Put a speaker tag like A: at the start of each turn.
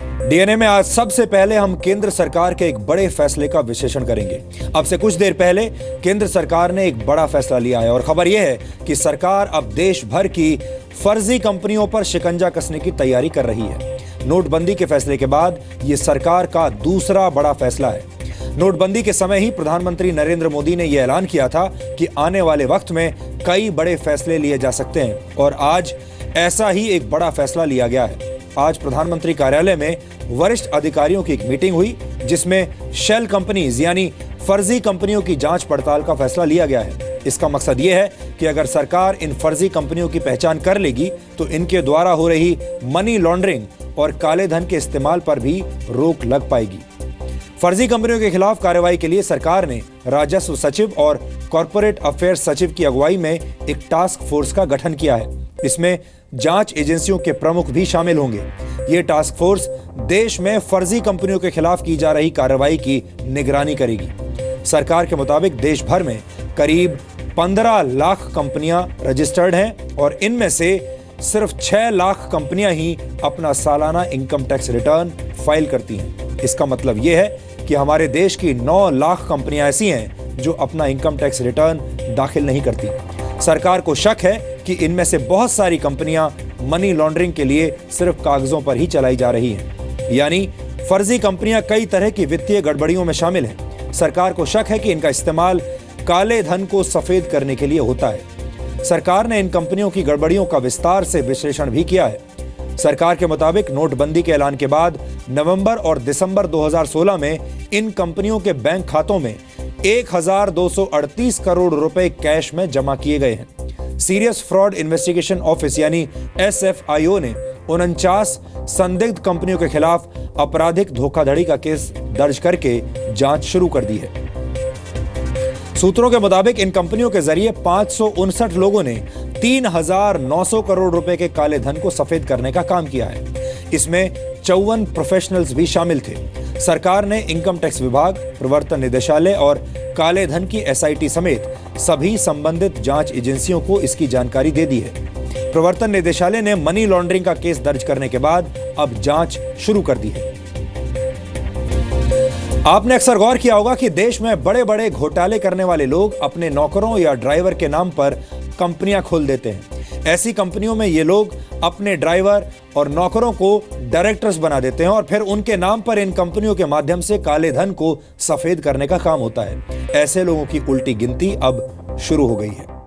A: DNA में आज सबसे पहले हम केंद्र सरकार के एक बड़े फैसले का विश्लेषण करेंगे। अब से कुछ देर पहले केंद्र सरकार ने एक बड़ा फैसला लिया है और खबर यह है कि सरकार अब देश भर की फर्जी कंपनियों पर शिकंजा कसने की तैयारी कर रही है। नोटबंदी के फैसले के बाद यह सरकार का दूसरा बड़ा फैसला है। नोटबंदी के समय ही प्रधानमंत्री नरेंद्र मोदी ने यह ऐलान किया था कि आने वाले वक्त में कई बड़े फैसले लिए जा सकते हैं और आज ऐसा ही एक बड़ा फैसला लिया गया है। आज प्रधानमंत्री कार्यालय में वरिष्ठ अधिकारियों की एक मीटिंग हुई जिसमें शेल कंपनीज यानी फर्जी कंपनियों की जांच पड़ताल का फैसला लिया गया है। इसका मकसद यह है कि अगर सरकार इन फर्जी कंपनियों की पहचान कर लेगी तो इनके द्वारा हो रही मनी लॉन्ड्रिंग और काले धन के इस्तेमाल पर भी रोक लग पाएगी। फर्जी कंपनियों के खिलाफ कार्रवाई के लिए सरकार ने राजस्व सचिव और कॉर्पोरेट अफेयर्स सचिव की अगुवाई में एक टास्क फोर्स का गठन किया है। इसमें जांच एजेंसियों के प्रमुख भी शामिल होंगे। ये टास्क फोर्स देश में फर्जी कंपनियों के खिलाफ की जा रही कार्रवाई की निगरानी करेगी। सरकार के मुताबिक देश भर में करीब 15 लाख कंपनियां रजिस्टर्ड हैं और इनमें से सिर्फ 6 लाख कंपनियां ही अपना सालाना इनकम टैक्स रिटर्न फाइल करती हैं। इसका मतलब यह है कि हमारे देश की 9 लाख कंपनियां ऐसी हैं जो अपना इनकम टैक्स रिटर्न दाखिल नहीं करती। सरकार को शक है कि इनमें से बहुत सारी कंपनियां मनी लॉन्ड्रिंग के लिए सिर्फ कागजों पर ही चलाई जा रही हैं, यानी फर्जी कंपनियां कई तरह की वित्तीय गड़बड़ियों में शामिल हैं। सरकार को शक है कि इनका इस्तेमाल काले धन को सफेद करने के लिए होता है। सरकार ने इन कंपनियों की गड़बड़ियों का विस्तार से विश्लेषण भी किया है। सरकार के मुताबिक नोटबंदी के ऐलान के बाद नवंबर और दिसंबर 2016 में इन कंपनियों के बैंक खातों में 1238 करोड़ रुपए कैश में जमा किए गए हैं। सीरियस फ्रॉड इन्वेस्टिगेशन ऑफिस यानी SFIO ने 49 संदिग्ध कंपनियों के खिलाफ आपराधिक धोखाधड़ी का केस दर्ज करके जांच शुरू कर दी है। सूत्रों के मुताबिक इन कंपनियों के जरिए 559 लोगों ने 3,900 करोड़ रुपए के काले धन को सफेद करने का काम किया है। इसमें 54 प्रोफेशनल्स भी शामिल थे। सरकार ने इनकम टैक्स विभाग, प्रवर्तन निदेशालय और काले धन की SIT समेत सभी संबंधित जांच एजेंसियों को इसकी जानकारी दे दी है। प्रवर्तन निदेशालय ने मनी लॉन्ड्रिंग का केस दर्ज करने के बाद अब जांच शुरू कर दी है। आपने अक्सर गौर किया होगा कि देश में बड़े बड़े घोटाले करने वाले लोग अपने नौकरों या ड्राइवर के नाम पर कंपनियां खोल देते हैं। ऐसी कंपनियों में ये लोग अपने ड्राइवर और नौकरों को डायरेक्टर्स बना देते हैं और फिर उनके नाम पर इन कंपनियों के माध्यम से काले धन को सफेद करने का काम होता है। ऐसे लोगों की उल्टी गिनती अब शुरू हो गई है।